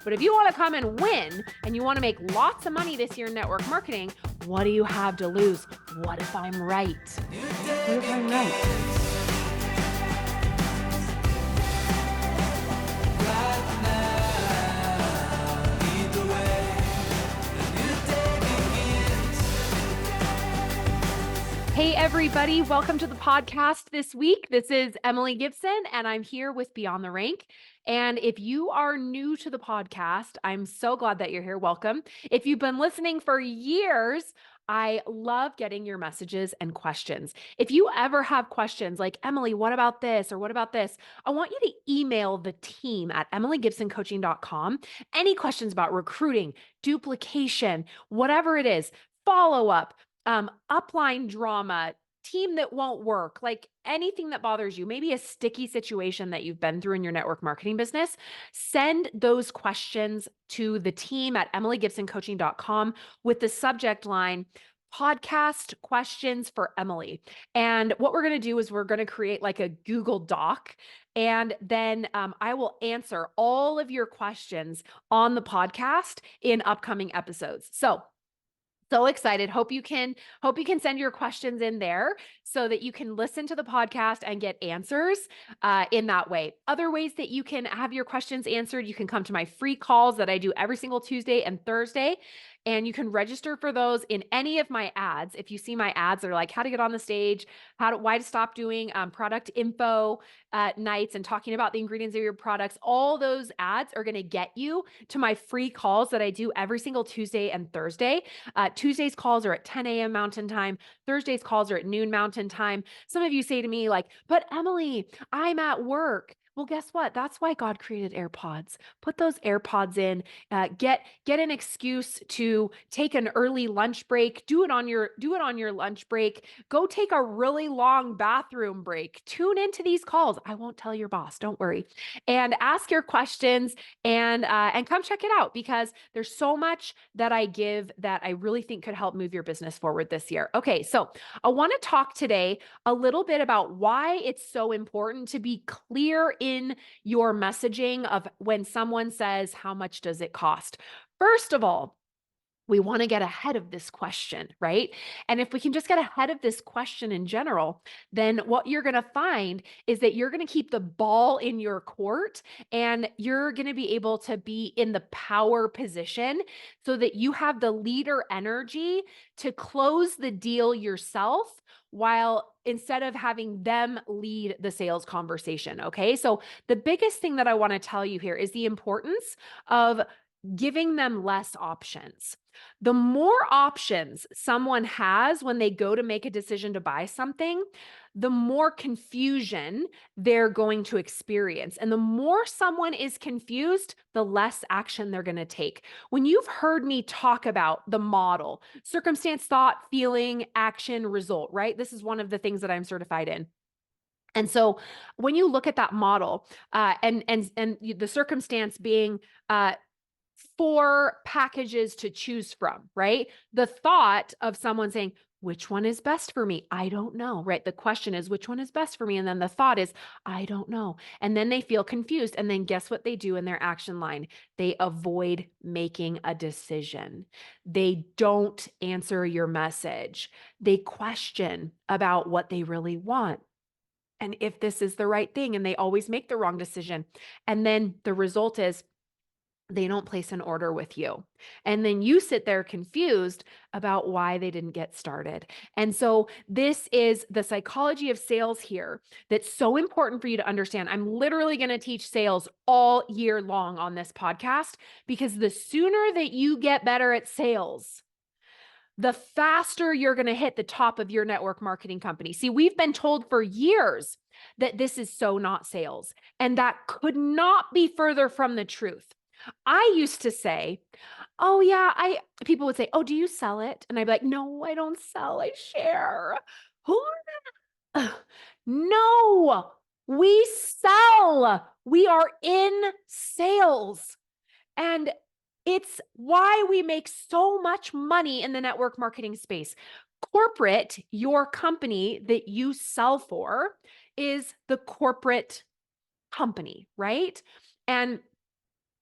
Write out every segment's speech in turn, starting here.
But if you want to come and win and you want to make lots of money this year in network marketing, what do you have to lose? What if I'm right? What if I'm right? Hey, everybody. Welcome to the podcast this week. This is Emily Gibson, and I'm here with Beyond the Rank. And if you are new to the podcast, I'm so glad that you're here. Welcome. If you've been listening for years, I love getting your messages and questions. If you ever have questions like, Emily, what about this? Or what about this? I want you to email the team at emilygibsoncoaching.com. Any questions about recruiting, duplication, whatever it is, follow up, upline drama, team that won't work, like anything that bothers you, maybe a sticky situation that you've been through in your network marketing business, send those questions to the team at emilygibsoncoaching.com with the subject line, podcast questions for Emily. And what we're going to do is we're going to create like a Google Doc. And then I will answer all of your questions on the podcast in upcoming episodes. So excited. Hope you can send your questions in there so that you can listen to the podcast and get answers in that way. Other ways that you can have your questions answered, you can come to my free calls that I do every single Tuesday and Thursday. And you can register for those in any of my ads. If you see my ads, they're like how to get on the stage, why to stop doing product info nights and talking about the ingredients of your products. All those ads are going to get you to my free calls that I do every single Tuesday and Thursday. Tuesday's calls are at 10 a.m. Mountain Time. Thursday's calls are at noon Mountain Time. Some of you say to me like, but Emily, I'm at work. Well, guess what? That's why God created AirPods. Put those AirPods in, get an excuse to take an early lunch break. Do it on your lunch break. Go take a really long bathroom break. Tune into these calls. I won't tell your boss, don't worry. And ask your questions and come check it out because there's so much that I give that I really think could help move your business forward this year. Okay, so I want to talk today a little bit about why it's so important to be clear in your messaging of when someone says, how much does it cost? First of all, we want to get ahead of this question, right? And if we can just get ahead of this question in general, then what you're going to find is that you're going to keep the ball in your court and you're going to be able to be in the power position so that you have the leader energy to close the deal yourself while instead of having them lead the sales conversation. Okay. So the biggest thing that I want to tell you here is the importance of giving them less options. The more options someone has when they go to make a decision to buy something, the more confusion they're going to experience. And the more someone is confused, the less action they're going to take. When you've heard me talk about the model, circumstance, thought, feeling, action, result, right? This is one of the things that I'm certified in. And so when you look at that model and the circumstance being 4 packages to choose from, right? The thought of someone saying, which one is best for me? I don't know, right? The question is, which one is best for me? And then the thought is, I don't know. And then they feel confused. And then guess what they do in their action line? They avoid making a decision. They don't answer your message. They question about what they really want and if this is the right thing. And they always make the wrong decision. And then the result is, they don't place an order with you. And then you sit there confused about why they didn't get started. And so this is the psychology of sales here that's so important for you to understand. I'm literally going to teach sales all year long on this podcast because the sooner that you get better at sales, the faster you're going to hit the top of your network marketing company. See, we've been told for years that this is so not sales, and that could not be further from the truth. I used to say, oh yeah, people would say, oh, do you sell it? And I'd be like, no, I don't sell, I share. Who? No, we sell. We are in sales. And it's why we make so much money in the network marketing space. Corporate, your company that you sell for, is the corporate company, right? And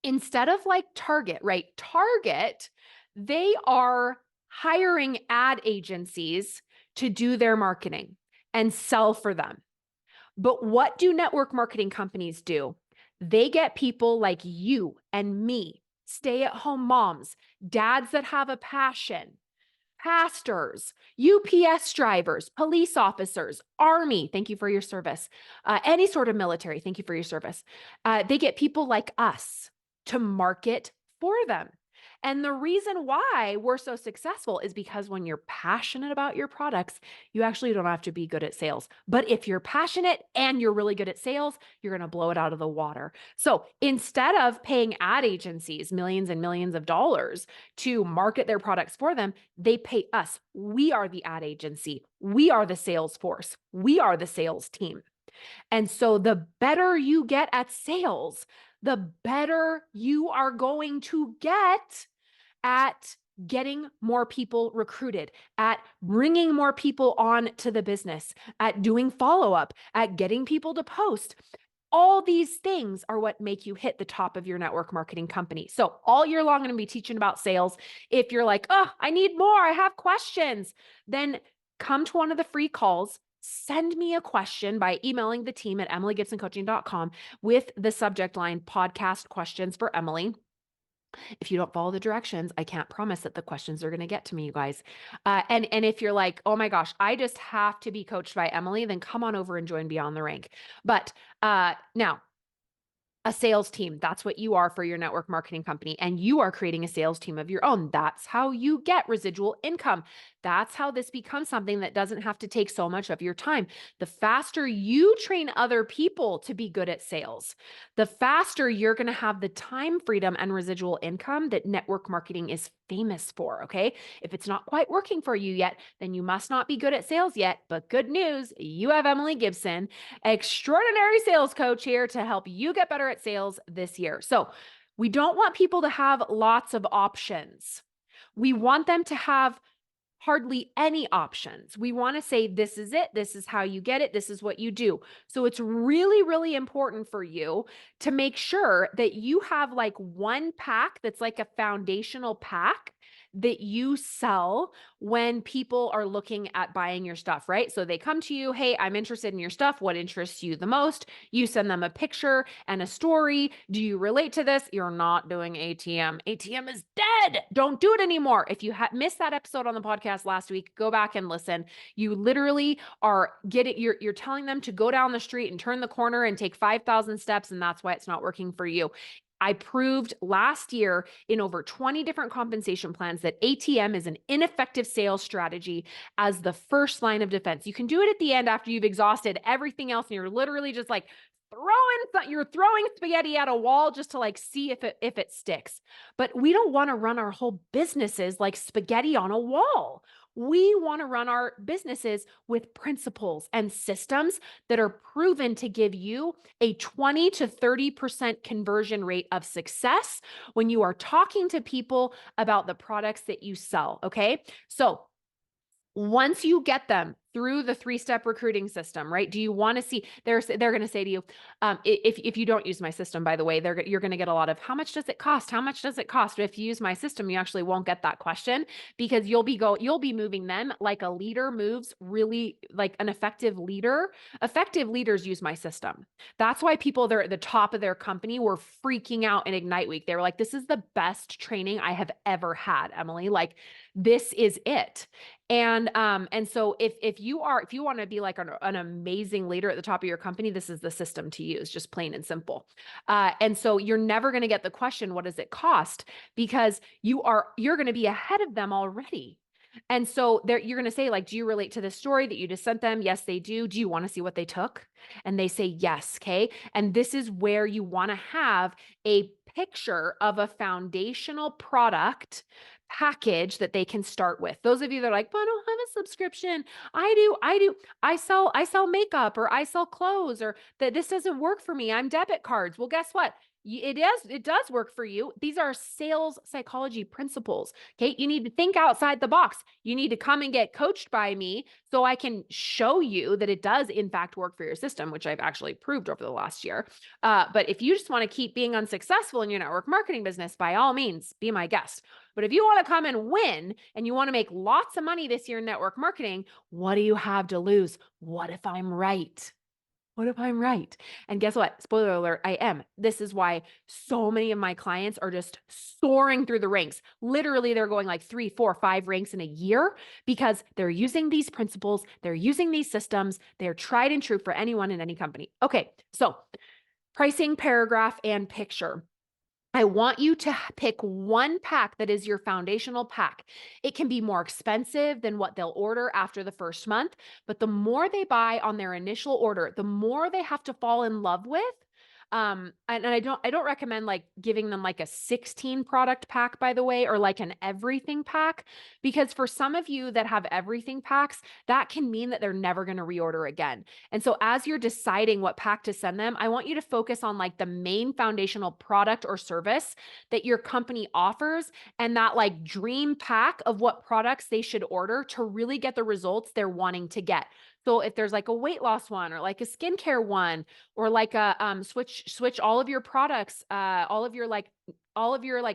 instead of like Target, right? Target, they are hiring ad agencies to do their marketing and sell for them. But what do network marketing companies do? They get people like you and me, stay-at-home moms, dads that have a passion, pastors, UPS drivers, police officers, army, thank you for your service, any sort of military, thank you for your service. They get people like us to market for them. And the reason why we're so successful is because when you're passionate about your products, you actually don't have to be good at sales. But if you're passionate and you're really good at sales, you're going to blow it out of the water. So instead of paying ad agencies millions and millions of dollars to market their products for them, they pay us. We are the ad agency. We are the sales force. We are the sales team. And so the better you get at sales, the better you are going to get at getting more people recruited, at bringing more people on to the business, at doing follow-up, at getting people to post. All these things are what make you hit the top of your network marketing company. So all year long, I'm going to be teaching about sales. If you're like, oh, I need more, I have questions, then come to one of the free calls. Send me a question by emailing the team at emilygibsoncoaching.com with the subject line podcast questions for Emily. If you don't follow the directions, I can't promise that the questions are going to get to me, you guys. And if you're like, oh my gosh, I just have to be coached by Emily, then come on over and join Beyond the Rank. But now, a sales team, that's what you are for your network marketing company. And you are creating a sales team of your own. That's how you get residual income. That's how this becomes something that doesn't have to take so much of your time. The faster you train other people to be good at sales, the faster you're going to have the time freedom and residual income that network marketing is famous for. Okay. If it's not quite working for you yet, then you must not be good at sales yet. But good news, you have Emily Gibson, extraordinary sales coach, here to help you get better at sales this year. So we don't want people to have lots of options. We want them to have hardly any options. We want to say, this is it. This is how you get it. This is what you do. So it's really, really important for you to make sure that you have like one pack that's like a foundational pack that you sell when people are looking at buying your stuff, right? So they come to you, hey, I'm interested in your stuff. What interests you the most? You send them a picture and a story. Do you relate to this? You're not doing ATM. ATM is dead. Don't do it anymore. If you missed that episode on the podcast last week, go back and listen. You literally are you're telling them to go down the street and turn the corner and take 5,000 steps, and that's why it's not working for you. I proved last year in over 20 different compensation plans that ATM is an ineffective sales strategy as the first line of defense. You can do it at the end after you've exhausted everything else and you're literally just like you're throwing spaghetti at a wall just to like see if it sticks. But we don't want to run our whole businesses like spaghetti on a wall. We want to run our businesses with principles and systems that are proven to give you a 20 to 30% conversion rate of success when you are talking to people about the products that you sell. Okay. So once you get them through the 3-step recruiting system, right? Do you want to see, they're going to say to you, if you don't use my system, by the way, you're going to get a lot of, how much does it cost? How much does it cost? But if you use my system, you actually won't get that question because you'll be moving them like a leader moves, really like an effective leader. Effective leaders use my system. That's why people, they're at the top of their company, were freaking out in Ignite Week. They were like, this is the best training I have ever had, Emily. Like, this is it. And so if you want to be like an amazing leader at the top of your company, this is the system to use, just plain and simple. And so you're never going to get the question, what does it cost? Because you're going to be ahead of them already. And so you're going to say, like, do you relate to this story that you just sent them? Yes, they do. Do you want to see what they took? And they say, yes. Okay. And this is where you want to have a picture of a foundational product package that they can start with. Those of you that are like, but I don't have a subscription. I do. I sell makeup, or I sell clothes, or that this doesn't work for me. I'm debit cards. Well, guess what? It does work for you. These are sales psychology principles. Okay. You need to think outside the box. You need to come and get coached by me so I can show you that it does, in fact, work for your system, which I've actually proved over the last year. But if you just want to keep being unsuccessful in your network marketing business, by all means, be my guest. But if you want to come and win and you want to make lots of money this year in network marketing, what do you have to lose? What if I'm right? What if I'm right? And guess what? Spoiler alert, I am. This is why so many of my clients are just soaring through the ranks. Literally, they're going like 3, 4, 5 ranks in a year because they're using these principles, they're using these systems, they're tried and true for anyone in any company. Okay, so pricing, paragraph, and picture. I want you to pick one pack that is your foundational pack. It can be more expensive than what they'll order after the first month, but the more they buy on their initial order, the more they have to fall in love with. And I don't recommend like giving them like a 16 product pack, by the way, or like an everything pack, because for some of you that have everything packs, that can mean that they're never going to reorder again. And so as you're deciding what pack to send them, I want you to focus on like the main foundational product or service that your company offers and that like dream pack of what products they should order to really get the results they're wanting to get. So if there's like a weight loss one or like a skincare one or like a switch all of your products, all of your like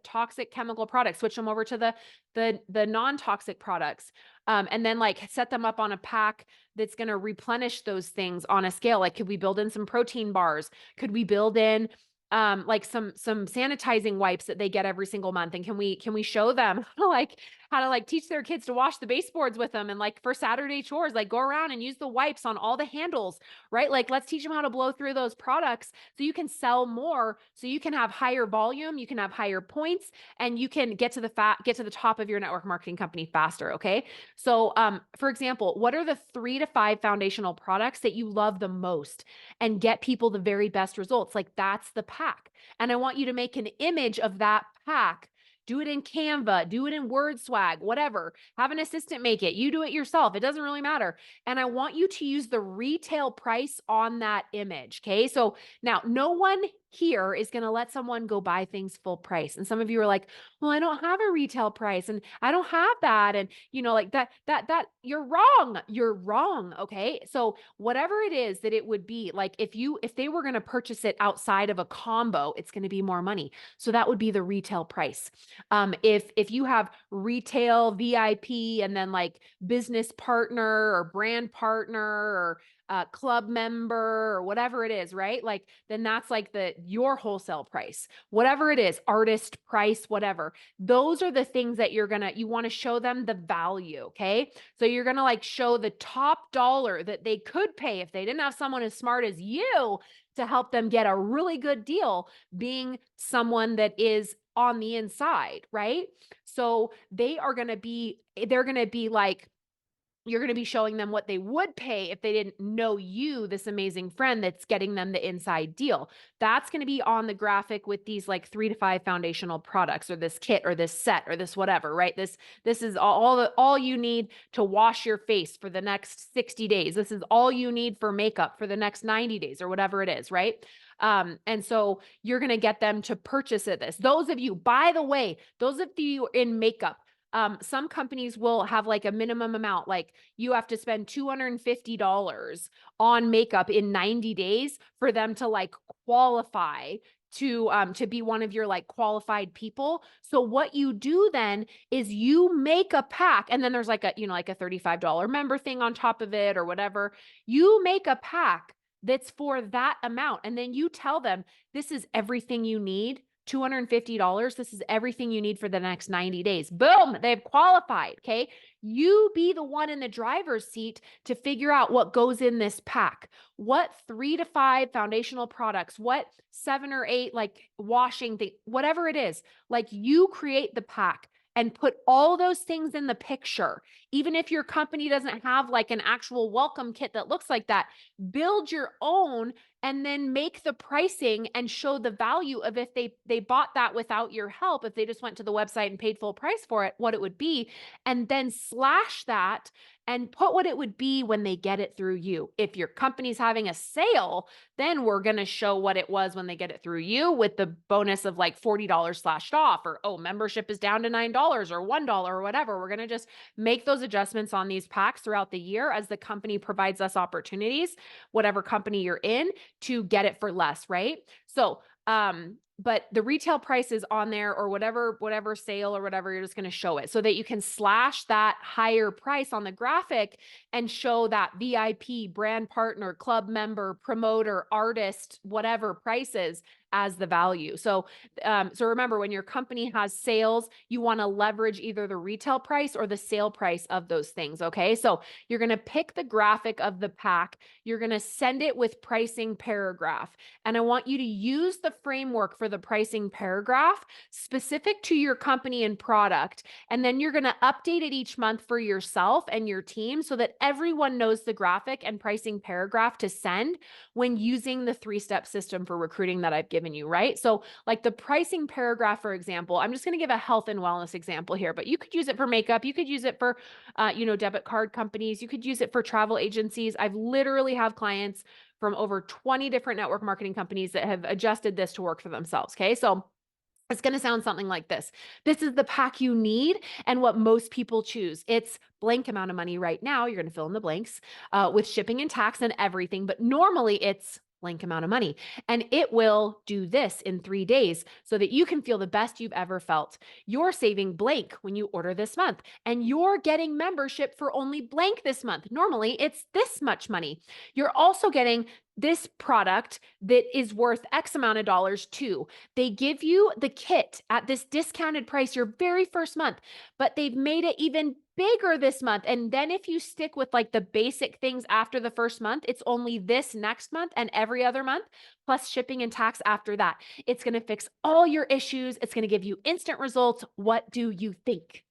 toxic chemical products, switch them over to the non-toxic products. And then like set them up on a pack that's going to replenish those things on a scale. Like, could we build in some protein bars? Could we build in like some sanitizing wipes that they get every single month? And can we show them how to like teach their kids to wash the baseboards with them, and like for Saturday chores, like go around and use the wipes on all the handles, right? Like let's teach them how to blow through those products so you can sell more, so you can have higher volume, you can have higher points, and you can get to the top of your network marketing company faster. Okay. So for example, what are the 3 to 5 foundational products that you love the most and get people the very best results? Like that's the pack. And I want you to make an image of that pack. Do it in Canva, do it in WordSwag, whatever. Have an assistant make it. You do it yourself. It doesn't really matter. And I want you to use the retail price on that image. Okay. So now no one here is going to let someone go buy things full price. And some of you are like, well, I don't have a retail price and I don't have that. And like that you're wrong. You're wrong. Okay. So whatever it is that it would be, like if they were going to purchase it outside of a combo, it's going to be more money. So that would be the retail price. If you have retail VIP and then like business partner or brand partner or club member or whatever it is, right? Like then that's like your wholesale price, whatever it is, artist price, whatever. Those are the things that you want to show them the value. Okay. So you're going to like show the top dollar that they could pay if they didn't have someone as smart as you to help them get a really good deal, being someone that is on the inside, right? So they're going to be like, you're going to be showing them what they would pay if they didn't know you, this amazing friend that's getting them the inside deal. That's going to be on the graphic with these like 3 to 5 foundational products, or this kit or this set or this whatever, right? This is all you need to wash your face for the next 60 days. This is all you need for makeup for the next 90 days or whatever it is, right? And so you're going to get them to purchase it. Those of you, by the way, those of you in makeup, some companies will have like a minimum amount, like you have to spend $250 on makeup in 90 days for them to like qualify to be one of your like qualified people. So what you do then is you make a pack, and then there's like a $35 member thing on top of it or whatever. You make a pack that's for that amount. And then you tell them, this is everything you need. $250. This is everything you need for the next 90 days. Boom, they've qualified. Okay. You be the one in the driver's seat to figure out what goes in this pack. What 3 to 5 foundational products, what 7 or 8 like washing thing, whatever it is, like you create the pack and put all those things in the picture. Even if your company doesn't have like an actual welcome kit that looks like that, build your own and then make the pricing and show the value of if they bought that without your help, if they just went to the website and paid full price for it, what it would be, and then slash that and put what it would be when they get it through you. If your company's having a sale, then we're going to show what it was when they get it through you with the bonus of like $40 slashed off, or, oh, membership is down to $9 or $1 or whatever. We're going to just make those adjustments on these packs throughout the year as the company provides us opportunities, whatever company you're in, to get it for less, right? So, but the retail price is on there, or whatever sale or whatever, you're just going to show it so that you can slash that higher price on the graphic and show that VIP, brand partner, club member, promoter, artist, whatever prices as the value. So remember, when your company has sales, you want to leverage either the retail price or the sale price of those things. Okay. So you're going to pick the graphic of the pack. You're going to send it with pricing paragraph. And I want you to use the framework for the pricing paragraph specific to your company and product. And then you're going to update it each month for yourself and your team so that everyone knows the graphic and pricing paragraph to send when using the 3-step system for recruiting that I've given you, right? So like the pricing paragraph, for example, I'm just going to give a health and wellness example here, but you could use it for makeup. You could use it for, debit card companies. You could use it for travel agencies. I've literally have clients from over 20 different network marketing companies that have adjusted this to work for themselves. Okay. So it's going to sound something like this. This is the pack you need and what most people choose. It's blank amount of money right now. You're going to fill in the blanks with shipping and tax and everything. But normally it's blank amount of money. And it will do this in 3 days so that you can feel the best you've ever felt. You're saving blank when you order this month, and you're getting membership for only blank this month. Normally it's this much money. You're also getting this product that is worth X amount of dollars too. They give you the kit at this discounted price your very first month, but they've made it even bigger this month. And then if you stick with like the basic things after the first month, it's only this next month and every other month, plus shipping and tax after that. It's going to fix all your issues. It's going to give you instant results. What do you think?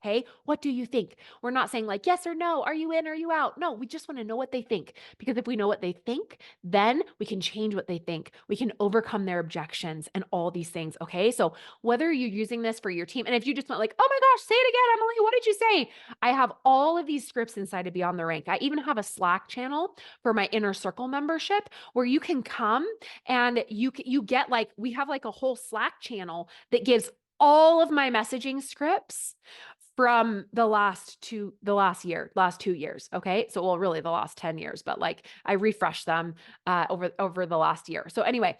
Okay, what do you think? We're not saying like yes or no, are you in, are you out? No, we just want to know what they think, because if we know what they think, then we can change what they think. We can overcome their objections and all these things. Okay, so whether you're using this for your team, and if you just went like, oh my gosh, say it again, Emily, what did you say? I have all of these scripts inside of Beyond the Rank. I even have a Slack channel for my Inner Circle membership where you can come and you get like, we have like a whole Slack channel that gives all of my messaging scripts from the last 2 years. Okay. So, well, really the last 10 years, but like I refreshed them over the last year. So anyway,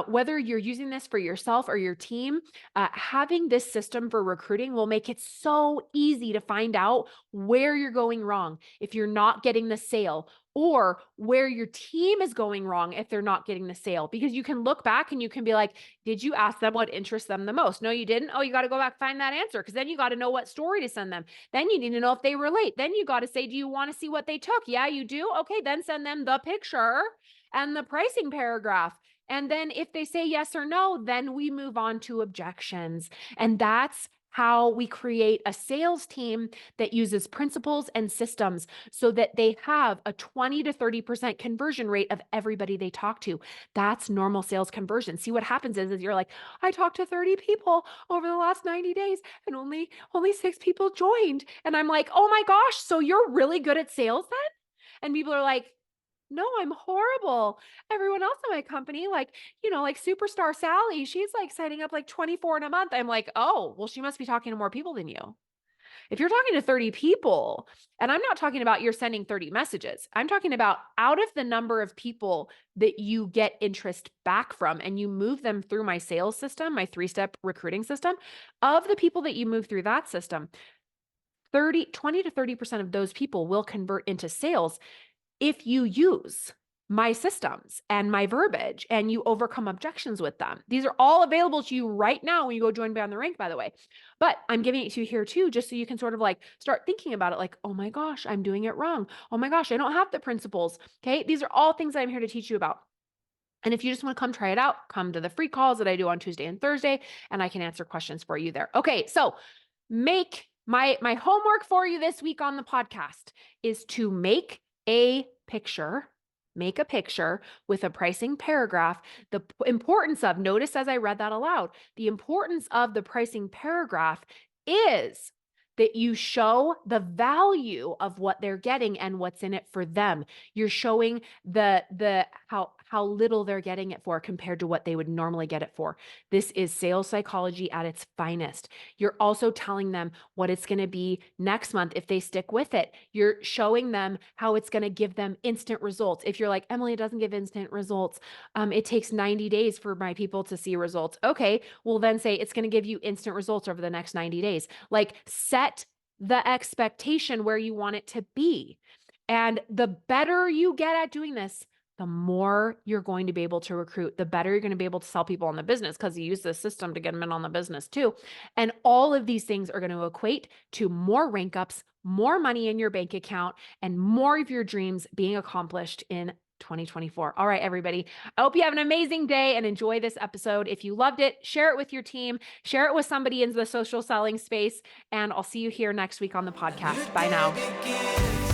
whether you're using this for yourself or your team, having this system for recruiting will make it so easy to find out where you're going wrong if you're not getting the sale, or where your team is going wrong if they're not getting the sale, because you can look back and you can be like, did you ask them what interests them the most? No, you didn't. Oh, you got to go back, find that answer. Cause then you got to know what story to send them. Then you need to know if they relate. Then you got to say, do you want to see what they took? Yeah, you do. Okay. Then send them the picture and the pricing paragraph. And then if they say yes or no, then we move on to objections. And that's how we create a sales team that uses principles and systems so that they have a 20 to 30% conversion rate of everybody they talk to. That's normal sales conversion. See, what happens is you're like, I talked to 30 people over the last 90 days and only 6 people joined. And I'm like, oh my gosh, so you're really good at sales then? And people are like, no, I'm horrible. Everyone else in my company, like, like superstar Sally, she's like signing up like 24 in a month. I'm like, oh, well, she must be talking to more people than you. If you're talking to 30 people, and I'm not talking about you're sending 30 messages, I'm talking about out of the number of people that you get interest back from and you move them through my sales system, my 3-step recruiting system, of the people that you move through that system, 20 to 30% of those people will convert into sales if you use my systems and my verbiage and you overcome objections with them. These are all available to you right now when you go join Beyond the Rank, by the way. But I'm giving it to you here too, just so you can sort of like start thinking about it like, oh my gosh, I'm doing it wrong. Oh my gosh, I don't have the principles. Okay. These are all things I'm here to teach you about. And if you just want to come try it out, come to the free calls that I do on Tuesday and Thursday, and I can answer questions for you there. Okay. So make my homework for you this week on the podcast is to make a picture make a picture with a pricing paragraph. The importance of, notice as I read that aloud, the importance of the pricing paragraph is that you show the value of what they're getting and what's in it for them. You're showing the how little they're getting it for compared to what they would normally get it for. This is sales psychology at its finest. You're also telling them what it's going to be next month if they stick with it. You're showing them how it's going to give them instant results. If you're like, Emily, it doesn't give instant results. It takes 90 days for my people to see results. Okay, well then say it's going to give you instant results over the next 90 days. Like, set the expectation where you want it to be. And the better you get at doing this, the more you're going to be able to recruit, the better you're going to be able to sell people on the business, because you use the system to get them in on the business too. And all of these things are going to equate to more rank ups, more money in your bank account, and more of your dreams being accomplished in 2024. All right, everybody. I hope you have an amazing day and enjoy this episode. If you loved it, share it with your team, share it with somebody in the social selling space, and I'll see you here next week on the podcast. Bye now.